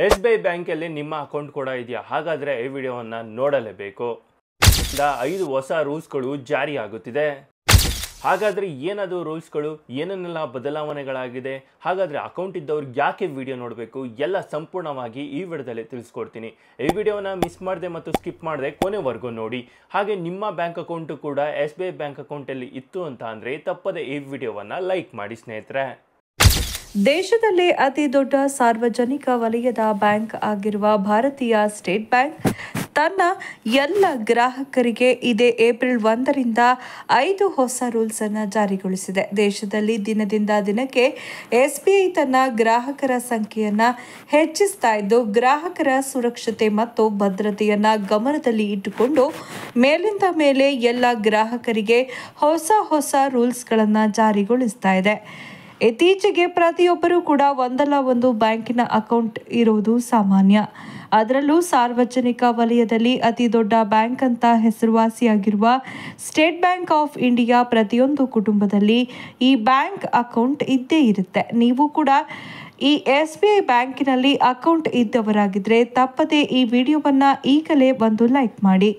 SBI ಬ್ಯಾಂಕಲ್ಲಿ ನಿಮ್ಮ account ಕೂಡ ಇದೆಯಾ? ಹಾಗಾದರೆ ಈ ವಿಡಿಯೋವನ್ನು ನೋಡಲೇಬೇಕು. 5 ಹೊಸ ರೂಲ್ಸ್ಗಳು ಜಾರಿಯಾಗುತ್ತಿದೆ. ಹಾಗಾದರೆ ಏನದು ರೂಲ್ಸ್ಗಳು, ಏನೇನೆಲ್ಲ ಬದಲಾವಣೆಗಳಾಗಿದೆ, ಹಾಗಾದರೆ ಅಕೌಂಟ್ ಇದ್ದವ್ರಿಗೆ ಯಾಕೆ ವಿಡಿಯೋ ನೋಡಬೇಕು, ಎಲ್ಲ ಸಂಪೂರ್ಣವಾಗಿ ಈ ವಿಡಿಯೋದಲ್ಲಿ ತಿಳಿಸ್ಕೊಡ್ತೀನಿ. ಈ ವಿಡಿಯೋನ ಮಿಸ್ ಮಾಡದೆ ಮತ್ತು ಸ್ಕಿಪ್ ಮಾಡದೆ ಕೊನೆವರೆಗೂ ನೋಡಿ. ಹಾಗೆ ನಿಮ್ಮ ಬ್ಯಾಂಕ್ ಅಕೌಂಟು ಕೂಡ SBI ಬ್ಯಾಂಕ್ ಅಕೌಂಟಲ್ಲಿ ಇತ್ತು ಅಂತ ಅಂದರೆ ತಪ್ಪದೆ ಈ ವಿಡಿಯೋವನ್ನು ಲೈಕ್ ಮಾಡಿ ಸ್ನೇಹಿತರೆ. ದೇಶದಲ್ಲೇ ಅತಿ ದೊಡ್ಡ ಸಾರ್ವಜನಿಕ ವಲಯದ ಬ್ಯಾಂಕ್ ಆಗಿರುವ ಭಾರತೀಯ ಸ್ಟೇಟ್ ಬ್ಯಾಂಕ್ ತನ್ನ ಎಲ್ಲ ಗ್ರಾಹಕರಿಗೆ ಇದೇ ಏಪ್ರಿಲ್ 1ರಿಂದ 5 ಹೊಸ ರೂಲ್ಸ್ ಅನ್ನು ಜಾರಿಗೊಳಿಸಿದೆ. ದೇಶದಲ್ಲಿ ದಿನದಿಂದ ದಿನಕ್ಕೆ SBI ತನ್ನ ಗ್ರಾಹಕರ ಸಂಖ್ಯೆಯನ್ನು ಹೆಚ್ಚಿಸ್ತಾ ಇದ್ದು, ಗ್ರಾಹಕರ ಸುರಕ್ಷತೆ ಮತ್ತು ಭದ್ರತೆಯನ್ನು ಗಮನದಲ್ಲಿ ಇಟ್ಟುಕೊಂಡು ಮೇಲಿಂದ ಮೇಲೆ ಎಲ್ಲ ಗ್ರಾಹಕರಿಗೆ ಹೊಸ ರೂಲ್ಸ್ಗಳನ್ನು ಜಾರಿಗೊಳಿಸ್ತಾ ಇದೆ. ಇತ್ತೀಚೆಗೆ ಪ್ರತಿಯೊಬ್ಬರೂ ಕೂಡ ಒಂದಲ್ಲ ಒಂದು ಬ್ಯಾಂಕಿನ ಅಕೌಂಟ್ ಇರುವುದು ಸಾಮಾನ್ಯ. ಅದರಲ್ಲೂ ಸಾರ್ವಜನಿಕ ವಲಯದಲ್ಲಿ ಅತಿ ದೊಡ್ಡ ಬ್ಯಾಂಕ್ ಅಂತ ಹೆಸರುವಾಸಿಯಾಗಿರುವ ಸ್ಟೇಟ್ ಬ್ಯಾಂಕ್ ಆಫ್ ಇಂಡಿಯಾ ಪ್ರತಿಯೊಂದು ಕುಟುಂಬದಲ್ಲಿ ಈ ಬ್ಯಾಂಕ್ ಅಕೌಂಟ್ ಇದ್ದೇ ಇರುತ್ತೆ. ನೀವು ಕೂಡ ಈ SBI ಬ್ಯಾಂಕಿನಲ್ಲಿ ಅಕೌಂಟ್ ಇದ್ದವರಾಗಿದ್ದರೆ ತಪ್ಪದೆ ಈ ವಿಡಿಯೋವನ್ನು ಈಗಲೇ ಒಂದು ಲೈಕ್ ಮಾಡಿ.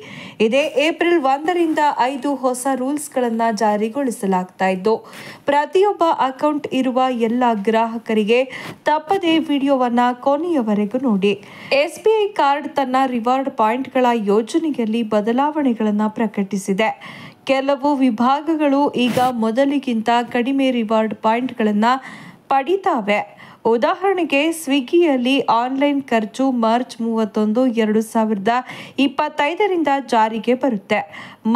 ಇದೇ ಏಪ್ರಿಲ್ 1ರಿಂದ 5 ಹೊಸ ರೂಲ್ಸ್ಗಳನ್ನು ಜಾರಿಗೊಳಿಸಲಾಗ್ತಾ ಇದ್ದು, ಪ್ರತಿಯೊಬ್ಬ ಅಕೌಂಟ್ ಇರುವ ಎಲ್ಲ ಗ್ರಾಹಕರಿಗೆ ತಪ್ಪದೆ ವಿಡಿಯೋವನ್ನು ಕೊನೆಯವರೆಗೂ ನೋಡಿ. SBI ಕಾರ್ಡ್ ತನ್ನ ರಿವಾರ್ಡ್ ಪಾಯಿಂಟ್ಗಳ ಯೋಜನೆಯಲ್ಲಿ ಬದಲಾವಣೆಗಳನ್ನು ಪ್ರಕಟಿಸಿದೆ. ಕೆಲವು ವಿಭಾಗಗಳು ಈಗ ಮೊದಲಿಗಿಂತ ಕಡಿಮೆ ರಿವಾರ್ಡ್ ಪಾಯಿಂಟ್ಗಳನ್ನು ಪಡಿತಾವೆ. ಉದಾಹರಣೆಗೆ, ಸ್ವಿಗ್ಗಿಯಲ್ಲಿ ಆನ್ಲೈನ್ ಖರ್ಚು ಮಾರ್ಚ್ 31, 2025ರಿಂದ ಜಾರಿಗೆ ಬರುತ್ತೆ.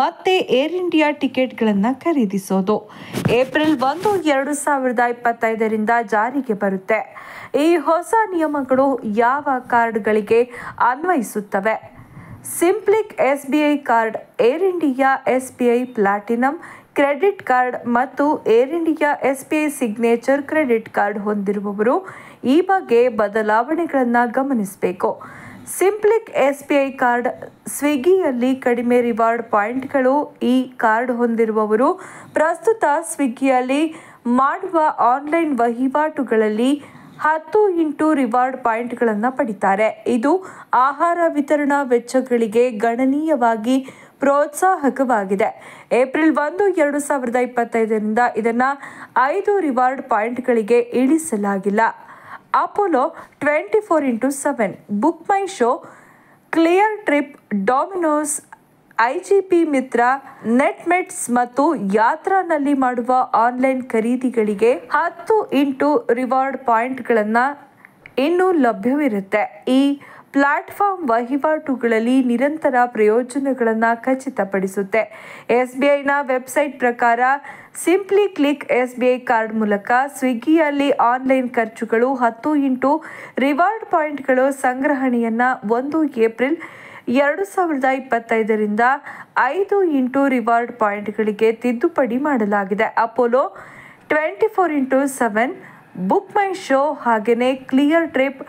ಮತ್ತೆ ಏರ್ ಇಂಡಿಯಾ ಟಿಕೆಟ್ಗಳನ್ನು ಖರೀದಿಸೋದು ಏಪ್ರಿಲ್ 1, 2025ರಿಂದ ಜಾರಿಗೆ ಬರುತ್ತೆ. ಈ ಹೊಸ ನಿಯಮಗಳು ಯಾವ ಕಾರ್ಡ್ಗಳಿಗೆ ಅನ್ವಯಿಸುತ್ತವೆ? SimplyClick SBI card, Air India SBI platinum credit card ಮತ್ತು Air India SBI signature credit card ಹೊಂದಿರುವವರು ಈ ಬಗ್ಗೆ ಬದಲಾವಣೆಗಳನ್ನು ಗಮನಿಸಬೇಕು. ಸಿಂಪ್ಲಿಕ್ SBI ಕಾರ್ಡ್, ಸ್ವಿಗ್ಗಿಯಲ್ಲಿ ಕಡಿಮೆ ರಿವಾರ್ಡ್ ಪಾಯಿಂಟ್ಗಳು. ಈ ಕಾರ್ಡ್ ಹೊಂದಿರುವವರು ಪ್ರಸ್ತುತ ಸ್ವಿಗ್ಗಿಯಲ್ಲಿ ಮಾಡುವ ಆನ್ಲೈನ್ ವಹಿವಾಟುಗಳಲ್ಲಿ 10 ರಿವಾರ್ಡ್ ಪಾಯಿಂಟ್ಗಳನ್ನು ಪಡಿತಾರೆ. ಇದು ಆಹಾರ ವಿತರಣಾ ವೆಚ್ಚಗಳಿಗೆ ಗಣನೀಯವಾಗಿ ಪ್ರೋತ್ಸಾಹಕವಾಗಿದೆ. ಏಪ್ರಿಲ್ 1, 2025ರಿಂದ ಇದನ್ನು 5 ರಿವಾರ್ಡ್ ಪಾಯಿಂಟ್ಗಳಿಗೆ ಇಳಿಸಲಾಗಿಲ್ಲ. Apollo 24x7, BookMyShow, Cleartrip, Domino's, IGP Myntra, Netmeds ಮತ್ತು ಯಾತ್ರಾನಲ್ಲಿ ಮಾಡುವ ಆನ್ಲೈನ್ ಖರೀದಿಗಳಿಗೆ 10 ರಿವಾರ್ಡ್ ಪಾಯಿಂಟ್ಗಳನ್ನು ಇನ್ನೂ ಲಭ್ಯವಿರುತ್ತೆ. ಈ ಪ್ಲಾಟ್ಫಾರ್ಮ್ ವಹಿವಾಟುಗಳಲ್ಲಿ ನಿರಂತರ ಪ್ರಯೋಜನಗಳನ್ನು ಖಚಿತಪಡಿಸುತ್ತೆ. SBIನ ವೆಬ್ಸೈಟ್ ಪ್ರಕಾರ, ಸಿಂಪ್ಲಿ ಕ್ಲಿಕ್ SBI ಕಾರ್ಡ್ ಮೂಲಕ ಸ್ವಿಗ್ಗಿಯಲ್ಲಿ ಆನ್ಲೈನ್ ಖರ್ಚುಗಳು 10 ರಿವಾರ್ಡ್ ಪಾಯಿಂಟ್ಗಳು ಸಂಗ್ರಹಣೆಯನ್ನು 1 ಏಪ್ರಿಲ್ 2025ರಿಂದ 5 ರಿವಾರ್ಡ್ ಪಾಯಿಂಟ್ಗಳಿಗೆ ತಿದ್ದುಪಡಿ ಮಾಡಲಾಗಿದೆ. ಅಪೋಲೋ 24x7, ಬುಕ್ ಮೈ ಶೋ, ಹಾಗೆಯೇ clear trip,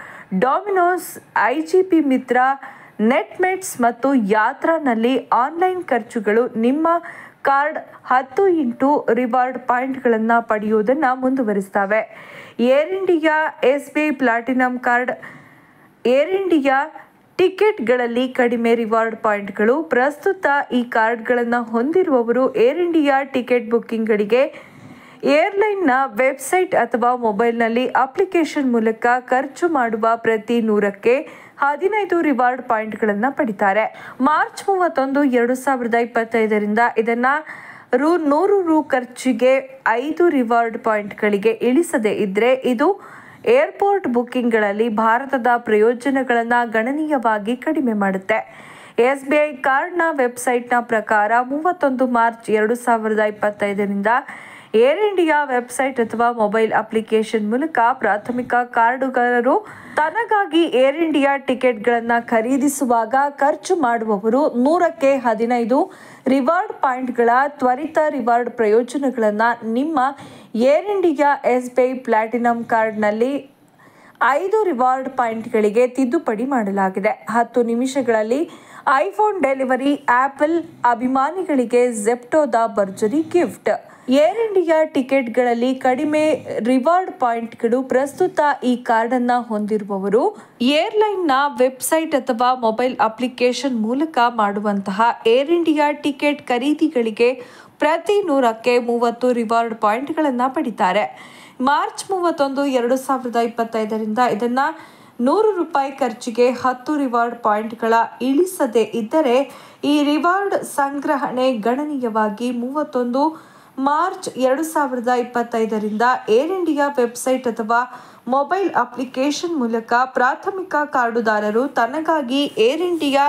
Domino's, IGP Myntra, Netmeds ಮತ್ತು ಯಾತ್ರಾನಲ್ಲಿ ಆನ್ಲೈನ್ ಖರ್ಚುಗಳು ನಿಮ್ಮ ಕಾರ್ಡ್ 10 ರಿವಾರ್ಡ್ ಪಾಯಿಂಟ್ಗಳನ್ನು ಪಡೆಯುವುದನ್ನು ಮುಂದುವರಿಸ್ತವೆ. Air India SBI platinum card, Air India ಟಿಕೆಟ್ಗಳಲ್ಲಿ ಕಡಿಮೆ ರಿವಾರ್ಡ್ ಪಾಯಿಂಟ್ಗಳು. ಪ್ರಸ್ತುತ ಈ ಕಾರ್ಡ್ಗಳನ್ನು ಹೊಂದಿರುವವರು ಏರ್ ಇಂಡಿಯಾ ಟಿಕೆಟ್ ಬುಕ್ಕಿಂಗ್ಗಳಿಗೆ ಏರ್ಲೈನ್ನ ವೆಬ್ಸೈಟ್ ಅಥವಾ ಮೊಬೈಲ್ನಲ್ಲಿ ಅಪ್ಲಿಕೇಶನ್ ಮೂಲಕ ಖರ್ಚು ಮಾಡುವ ಪ್ರತಿ 100ಕ್ಕೆ 15 ರಿವಾರ್ಡ್ ಪಾಯಿಂಟ್ಗಳನ್ನು ಪಡಿತಾರೆ. ಮಾರ್ಚ್ 31, 2025ರಿಂದ ಇದನ್ನು ₹100 ಖರ್ಚಿಗೆ 5 ರಿವಾರ್ಡ್ ಪಾಯಿಂಟ್ಗಳಿಗೆ ಇಳಿಸದೇ ಇದ್ದರೆ ಇದು ಏರ್ಪೋರ್ಟ್ ಬುಕ್ಕಿಂಗ್ಗಳಲ್ಲಿ ಭಾರತದ ಪ್ರಯೋಜನಗಳನ್ನು ಗಣನೀಯವಾಗಿ ಕಡಿಮೆ ಮಾಡುತ್ತೆ. SBI ಕಾರ್ಡ್ನ ವೆಬ್ಸೈಟ್ನ ಪ್ರಕಾರ 31 ಮಾರ್ಚ್ 2025ರಿಂದ ಏರ್ ಇಂಡಿಯಾ ವೆಬ್ಸೈಟ್ ಅಥವಾ ಮೊಬೈಲ್ ಅಪ್ಲಿಕೇಶನ್ ಮೂಲಕ ಪ್ರಾಥಮಿಕ ಕಾರ್ಡುಗಾರರು ತನಗಾಗಿ ಏರ್ ಇಂಡಿಯಾ ಟಿಕೆಟ್ಗಳನ್ನು ಖರೀದಿಸುವಾಗ ಖರ್ಚು ಮಾಡುವವರು 100ಕ್ಕೆ 15 ರಿವಾರ್ಡ್ ಪಾಯಿಂಟ್ಗಳ ತ್ವರಿತ ರಿವಾರ್ಡ್ ಪ್ರಯೋಜನಗಳನ್ನು ನಿಮ್ಮ ಏರ್ ಇಂಡಿಯಾ SBI ಪ್ಲಾಟಿನಂ ಕಾರ್ಡ್ನಲ್ಲಿ 5 ರಿವಾರ್ಡ್ ಪಾಯಿಂಟ್ಗಳಿಗೆ ತಿದ್ದುಪಡಿ ಮಾಡಲಾಗಿದೆ. 10 ನಿಮಿಷಗಳಲ್ಲಿ ಐಫೋನ್ ಡೆಲಿವರಿ, ಆಪಲ್ ಅಭಿಮಾನಿಗಳಿಗೆ ಜೆಪ್ಟೋದ ಭರ್ಜರಿ ಗಿಫ್ಟ್. ಏರ್ ಇಂಡಿಯಾ ಟಿಕೆಟ್ಗಳಲ್ಲಿ ಕಡಿಮೆ ರಿವಾರ್ಡ್ ಪಾಯಿಂಟ್ಗಳು. ಪ್ರಸ್ತುತ ಈ ಕಾರ್ಡ್ ಅನ್ನು ಹೊಂದಿರುವವರು ಏರ್ಲೈನ್ನ ವೆಬ್ಸೈಟ್ ಅಥವಾ ಮೊಬೈಲ್ ಅಪ್ಲಿಕೇಶನ್ ಮೂಲಕ ಮಾಡುವಂತಹ ಏರ್ ಇಂಡಿಯಾ ಟಿಕೆಟ್ ಖರೀದಿಗಳಿಗೆ ಪ್ರತಿ 100ಕ್ಕೆ 30 ರಿವಾರ್ಡ್ ಪಾಯಿಂಟ್ಗಳನ್ನು ಪಡಿತಾರೆ. ಮಾರ್ಚ್ 31, 2025ರಿಂದ ಇದನ್ನು ₹100 ಖರ್ಚಿಗೆ 10 ರಿವಾರ್ಡ್ ಪಾಯಿಂಟ್ಗಳ ಇಳಿಸದೇ ಇದ್ದರೆ ಈ ರಿವಾರ್ಡ್ ಸಂಗ್ರಹಣೆ ಗಣನೀಯವಾಗಿ 31 ಮಾರ್ಚ್ 2025ರಿಂದ ಏರ್ ಇಂಡಿಯಾ ವೆಬ್ಸೈಟ್ ಅಥವಾ ಮೊಬೈಲ್ ಅಪ್ಲಿಕೇಶನ್ ಮೂಲಕ ಪ್ರಾಥಮಿಕ ಕಾರ್ಡುದಾರರು ತನಗಾಗಿ ಏರ್ ಇಂಡಿಯಾ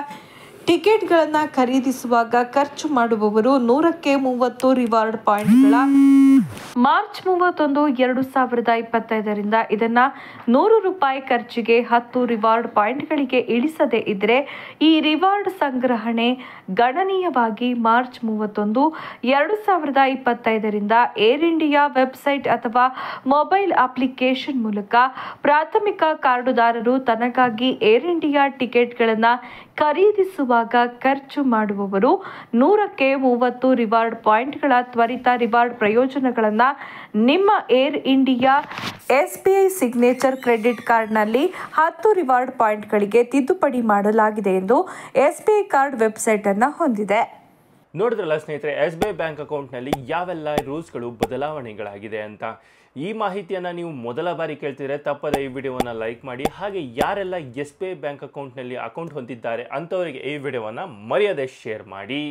ಟಿಕೆಟ್ಗಳನ್ನು ಖರೀದಿಸುವಾಗ ಖರ್ಚು ಮಾಡುವವರು 100ಕ್ಕೆ 30 ರಿವಾರ್ಡ್ ಪಾಯಿಂಟ್ಗಳ ಮಾರ್ಚ್ 31, 2025ರಿಂದ ಇದನ್ನು ₹100 ಖರ್ಚಿಗೆ 10 ರಿವಾರ್ಡ್ ಪಾಯಿಂಟ್ಗಳಿಗೆ ಇಳಿಸದೇ ಇದ್ದರೆ ಈ ರಿವಾರ್ಡ್ ಸಂಗ್ರಹಣೆ ಗಣನೀಯವಾಗಿ ಮಾರ್ಚ್ 31, 2025ರಿಂದ ಏರ್ ಇಂಡಿಯಾ ವೆಬ್ಸೈಟ್ ಅಥವಾ ಮೊಬೈಲ್ ಅಪ್ಲಿಕೇಶನ್ ಮೂಲಕ ಪ್ರಾಥಮಿಕ ಕಾರ್ಡುದಾರರು ತನಗಾಗಿ ಏರ್ ಇಂಡಿಯಾ ಟಿಕೆಟ್ಗಳನ್ನು ಖರೀದಿಸುವಾಗ ಖರ್ಚು ಮಾಡುವವರು 100ಕ್ಕೆ 30 ರಿವಾರ್ಡ್ ಪಾಯಿಂಟ್ಗಳ ತ್ವರಿತ ರಿವಾರ್ಡ್ ಪ್ರಯೋಜನಗಳನ್ನು ನಿಮ್ಮ air India SBI signature credit ಕಾರ್ಡ್ನಲ್ಲಿ 10 ರಿವಾರ್ಡ್ ಪಾಯಿಂಟ್ಗಳಿಗೆ ತಿದ್ದುಪಡಿ ಮಾಡಲಾಗಿದೆ ಎಂದು SBI ಕಾರ್ಡ್ ವೆಬ್ಸೈಟ್ ಅನ್ನು ಹೊಂದಿದೆ. ನೋಡಿದ್ರಲ್ಲ ಸ್ನೇಹಿತರೆ, SBI ಬ್ಯಾಂಕ್ ಅಕೌಂಟ್ನಲ್ಲಿ ಯಾವೆಲ್ಲ ರೂಲ್ಸ್ಗಳು ಬದಲಾವಣೆಗಳಾಗಿದೆ ಅಂತ. ಈ ಮಾಹಿತಿಯನ್ನು ನೀವು ಮೊದಲ ಬಾರಿ ಕೇಳ್ತಿದ್ರೆ ತಪ್ಪದೆ ಈ ವಿಡಿಯೋವನ್ನು ಲೈಕ್ ಮಾಡಿ. ಹಾಗೆ ಯಾರೆಲ್ಲ SBI ಬ್ಯಾಂಕ್ ಅಕೌಂಟ್ನಲ್ಲಿ ಅಕೌಂಟ್ ಹೊಂದಿದ್ದಾರೆ ಅಂಥವರಿಗೆ ಈ ವಿಡಿಯೋವನ್ನು ಮರೆಯದೆ ಶೇರ್ ಮಾಡಿ.